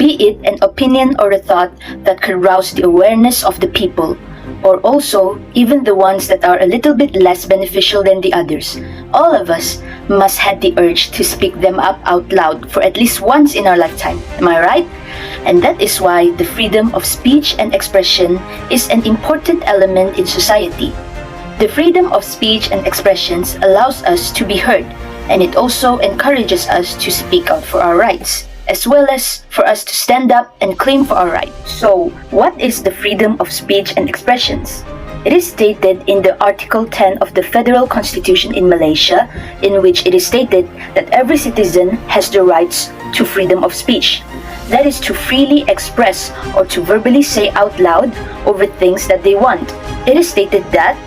be it an opinion or a thought that could rouse the awareness of the people, or also even the ones that are a little bit less beneficial than the others. All of us must have the urge to speak them up out loud for at least once in our lifetime. Am I right? And that is why the freedom of speech and expression is an important element in society. The freedom of speech and expressions allows us to be heard, and it also encourages us to speak out for our rights, as well as for us to stand up and claim for our rights. So, what is the freedom of speech and expressions? It is stated in the Article 10 of the Federal Constitution in Malaysia, in which it is stated that every citizen has the rights to freedom of speech. That is to freely express or to verbally say out loud over things that they want. It is stated that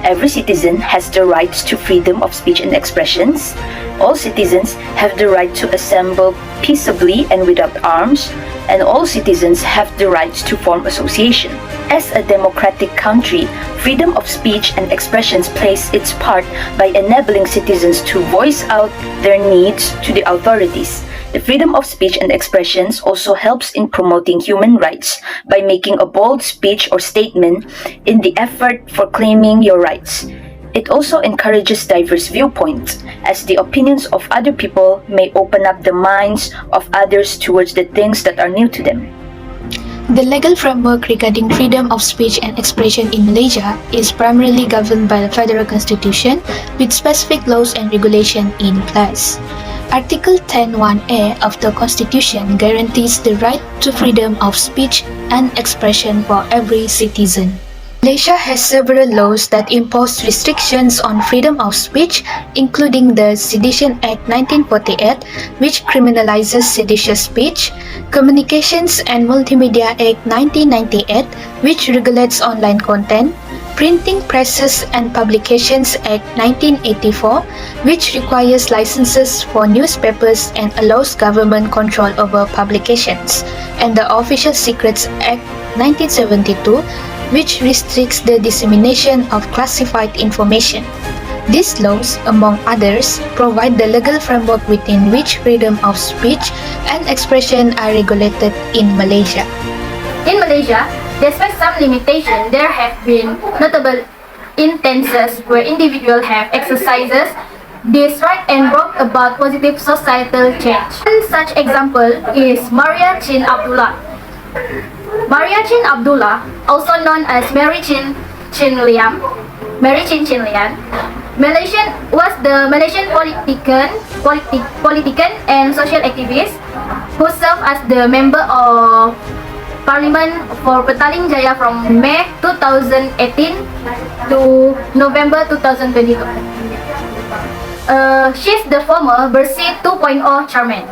every citizen has the rights to freedom of speech and expressions. All citizens have the right to assemble peaceably and without arms, and all citizens have the rights to form association. As a democratic country, freedom of speech and expressions plays its part by enabling citizens to voice out their needs to the authorities. The freedom of speech and expressions also helps in promoting human rights by making a bold speech or statement in the effort for claiming your rights. It also encourages diverse viewpoints, as the opinions of other people may open up the minds of others towards the things that are new to them. The legal framework regarding freedom of speech and expression in Malaysia is primarily governed by the Federal Constitution with specific laws and regulations in place. Article 10(1)(a) of the Constitution guarantees the right to freedom of speech and expression for every citizen. Malaysia has several laws that impose restrictions on freedom of speech, including the Sedition Act 1948, which criminalizes seditious speech, Communications and Multimedia Act 1998, which regulates online content, Printing Presses and Publications Act 1984, which requires licenses for newspapers and allows government control over publications, and the Official Secrets Act 1972, which restricts the dissemination of classified information. These laws, among others, provide the legal framework within which freedom of speech and expression are regulated in Malaysia. In Malaysia, despite some limitations, there have been notable instances where individuals have exercised this right and brought about positive societal change. One such example is Maria Chin Abdullah. Maria Chin Abdullah, also known as Mary Chin Lian, was the Malaysian politician and social activist who served as the member of Parliament for Petaling Jaya from May 2018 to November 2022. She's the former Bersih 2.0 chairman.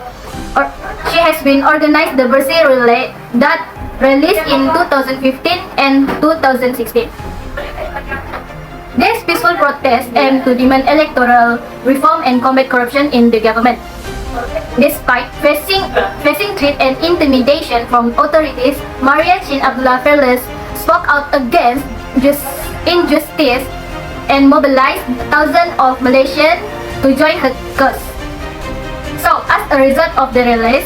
She has been organized the Bersih Relay that released in 2015 and 2016. This peaceful protest aimed to demand electoral reform and combat corruption in the government. Despite facing threat and intimidation from authorities, Maria Chin Abdullah fearless spoke out against injustice and mobilized thousands of Malaysians to join her cause. So, as a result of the release,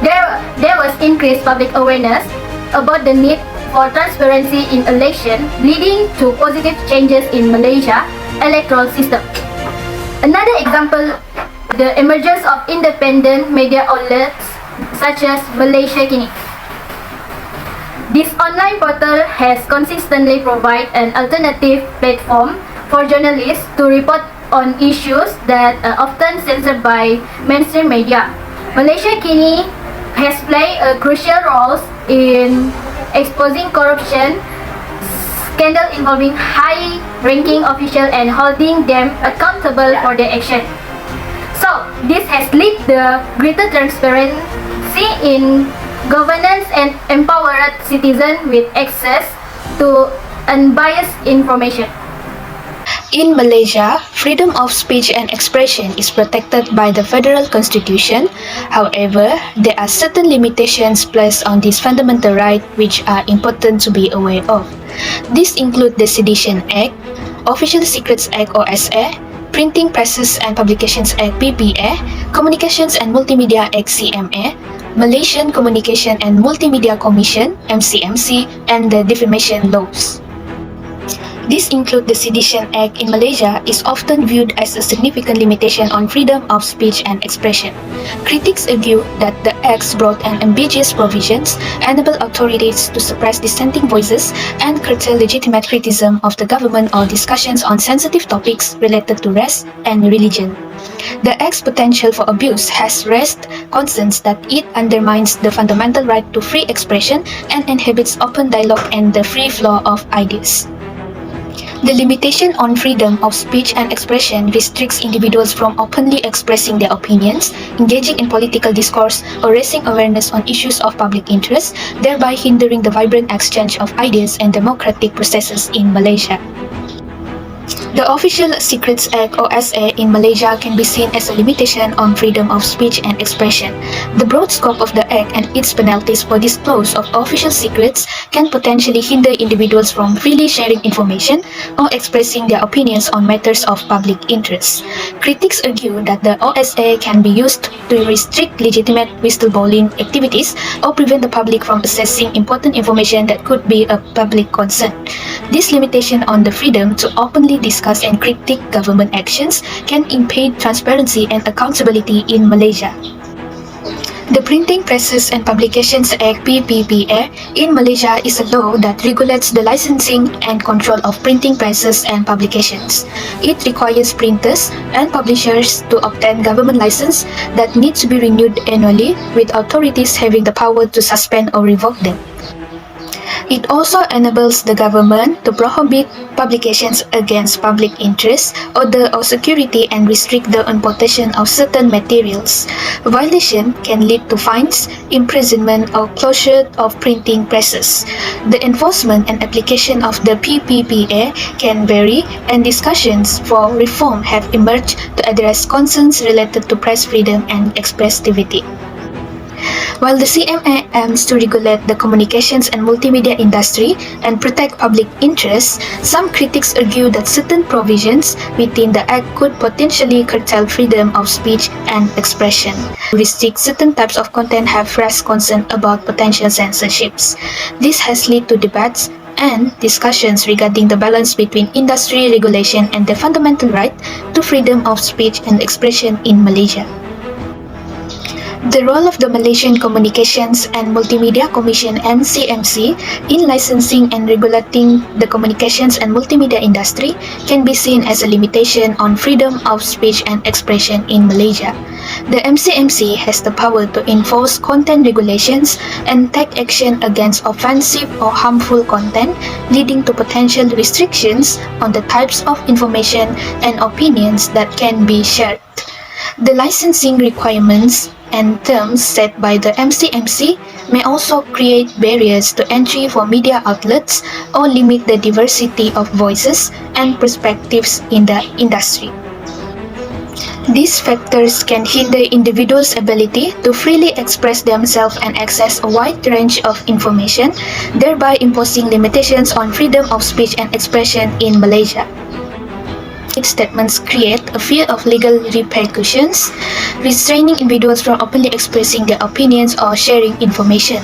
there was increased public awareness about the need for transparency in election, leading to positive changes in Malaysia electoral system. Another example, the emergence of independent media outlets such as Malaysia Kini. This online portal has consistently provided an alternative platform for journalists to report on issues that are often censored by mainstream media. Malaysia Kini has played a crucial role in exposing corruption scandal involving high-ranking officials and holding them accountable for their action. So, this has led to greater transparency in governance and empowered citizens with access to unbiased information. In Malaysia, freedom of speech and expression is protected by the Federal Constitution. However, there are certain limitations placed on this fundamental right which are important to be aware of. These include the Sedition Act, Official Secrets Act (OSA), Printing Presses and Publications Act (PPA), Communications and Multimedia Act (CMA), Malaysian Communication and Multimedia Commission (MCMC), and the defamation laws. These include the Sedition Act in Malaysia is often viewed as a significant limitation on freedom of speech and expression. Critics argue that the Act's broad and ambiguous provisions enable authorities to suppress dissenting voices and curtail legitimate criticism of the government or discussions on sensitive topics related to race and religion. The Act's potential for abuse has raised concerns that it undermines the fundamental right to free expression and inhibits open dialogue and the free flow of ideas. The limitation on freedom of speech and expression restricts individuals from openly expressing their opinions, engaging in political discourse, or raising awareness on issues of public interest, thereby hindering the vibrant exchange of ideas and democratic processes in Malaysia. The Official Secrets Act (OSA) in Malaysia can be seen as a limitation on freedom of speech and expression. The broad scope of the Act and its penalties for disclosure of official secrets can potentially hinder individuals from freely sharing information or expressing their opinions on matters of public interest. Critics argue that the OSA can be used to restrict legitimate whistleblowing activities or prevent the public from accessing important information that could be a public concern. This limitation on the freedom to openly discuss and critique government actions can impede transparency and accountability in Malaysia. The Printing Presses and Publications Act (PPPA) in Malaysia is a law that regulates the licensing and control of printing presses and publications. It requires printers and publishers to obtain government license that needs to be renewed annually, with authorities having the power to suspend or revoke them. It also enables the government to prohibit publications against public interest, order or security, and restrict the importation of certain materials. Violation can lead to fines, imprisonment, or closure of printing presses. The enforcement and application of the PPPA can vary, and discussions for reform have emerged to address concerns related to press freedom and expressivity. While the CMA aims to regulate the communications and multimedia industry and protect public interests, some critics argue that certain provisions within the Act could potentially curtail freedom of speech and expression. Restrict certain types of content have raised concern about potential censorships. This has led to debates and discussions regarding the balance between industry regulation and the fundamental right to freedom of speech and expression in Malaysia. The role of the Malaysian Communications and Multimedia Commission (MCMC) in licensing and regulating the communications and multimedia industry can be seen as a limitation on freedom of speech and expression in Malaysia. The MCMC has the power to enforce content regulations and take action against offensive or harmful content, leading to potential restrictions on the types of information and opinions that can be shared. The licensing requirements and terms set by the MCMC may also create barriers to entry for media outlets or limit the diversity of voices and perspectives in the industry. These factors can hinder individuals' ability to freely express themselves and access a wide range of information, thereby imposing limitations on freedom of speech and expression in Malaysia. Statements create a fear of legal repercussions, restraining individuals from openly expressing their opinions or sharing information.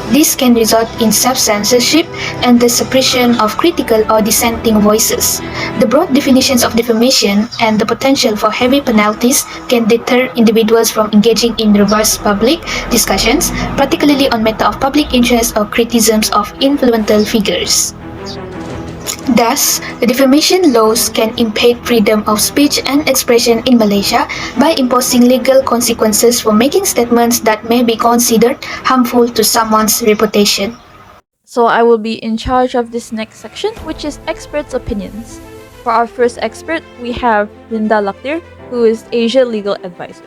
This can result in self-censorship and the suppression of critical or dissenting voices. The broad definitions of defamation and the potential for heavy penalties can deter individuals from engaging in robust public discussions, particularly on matters of public interest or criticisms of influential figures. Thus, the defamation laws can impede freedom of speech and expression in Malaysia by imposing legal consequences for making statements that may be considered harmful to someone's reputation. So I will be in charge of this next section, which is experts' opinions. For our first expert, we have Linda Lakdir, who is Asia Legal Advisor.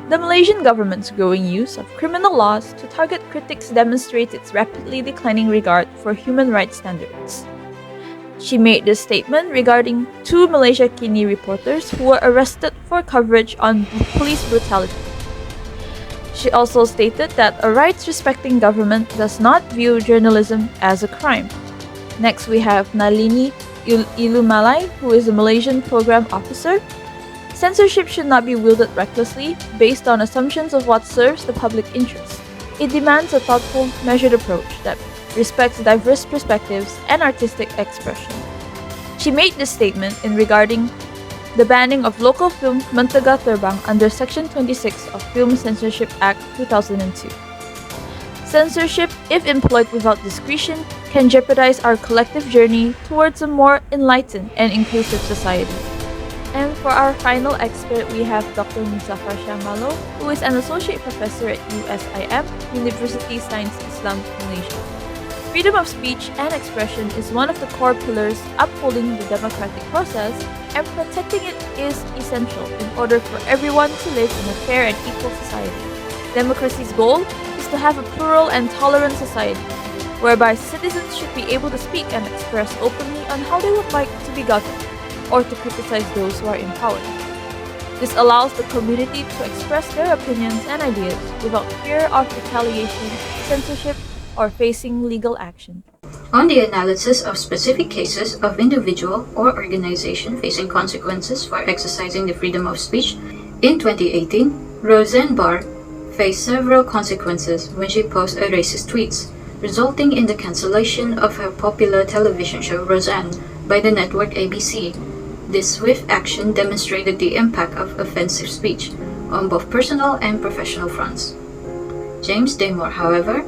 The Malaysian government's growing use of criminal laws to target critics demonstrates its rapidly declining regard for human rights standards. She made this statement regarding two Malaysia Kini reporters who were arrested for coverage on police brutality. She also stated that a rights-respecting government does not view journalism as a crime. Next, we have Nalini Ilumalai, who is a Malaysian program officer. Censorship should not be wielded recklessly based on assumptions of what serves the public interest. It demands a thoughtful, measured approach that respects diverse perspectives and artistic expression. She made this statement in regarding the banning of local film Mantaga Terbang under Section 26 of Film Censorship Act 2002. Censorship, if employed without discretion, can jeopardize our collective journey towards a more enlightened and inclusive society. And for our final expert, we have Dr. Muzaffar Shamalo, who is an associate professor at USIM, University Science Islam, Malaysia. Freedom of speech and expression is one of the core pillars upholding the democratic process, and protecting it is essential in order for everyone to live in a fair and equal society. Democracy's goal is to have a plural and tolerant society, whereby citizens should be able to speak and express openly on how they would like to be governed, or to criticize those who are in power. This allows the community to express their opinions and ideas without fear of retaliation, censorship, or facing legal action. On the analysis of specific cases of individual or organization facing consequences for exercising the freedom of speech, in 2018, Roseanne Barr faced several consequences when she posted racist tweets, resulting in the cancellation of her popular television show Roseanne by the network ABC. This swift action demonstrated the impact of offensive speech on both personal and professional fronts. James Damore, however,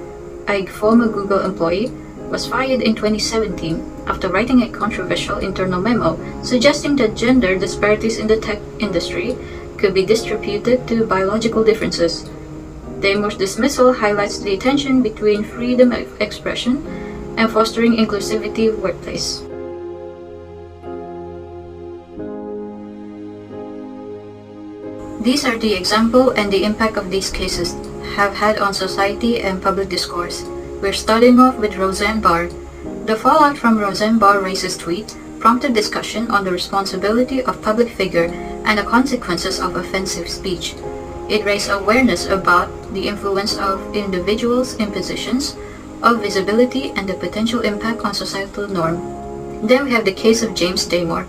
a former Google employee, was fired in 2017 after writing a controversial internal memo suggesting that gender disparities in the tech industry could be distributed to biological differences. Damore's dismissal highlights the tension between freedom of expression and fostering inclusivity workplace. These are the example and the impact of these cases have had on society and public discourse. We're starting off with Roseanne Barr. The fallout from Roseanne Barr's racist tweet prompted discussion on the responsibility of public figure and the consequences of offensive speech. It raised awareness about the influence of individuals in positions of visibility and the potential impact on societal norm. Then we have the case of James Damore.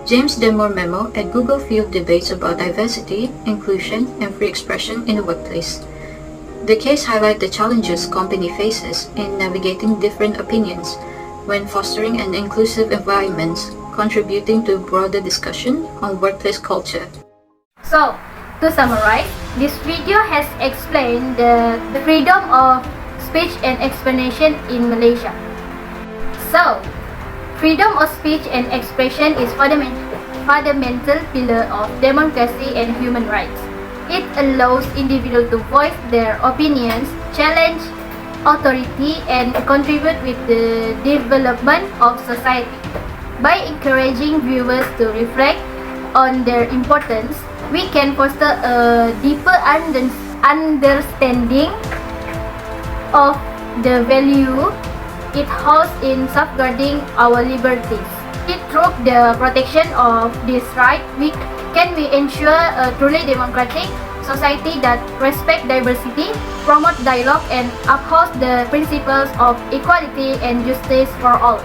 James Damore memo at Google fueled debates about diversity, inclusion, and free expression in the workplace. The case highlights the challenges company faces in navigating different opinions when fostering an inclusive environment, contributing to broader discussion on workplace culture. So, to summarize, this video has explained the freedom of speech and explanation in Malaysia. So, freedom of speech and expression is fundamental pillar of democracy and human rights. It allows individuals to voice their opinions, challenge authority, and contribute with the development of society. By encouraging viewers to reflect on their importance, we can foster a deeper understanding of the value it holds in safeguarding our liberties. Through the protection of this right, we ensure a truly democratic society that respects diversity, promotes dialogue, and upholds the principles of equality and justice for all.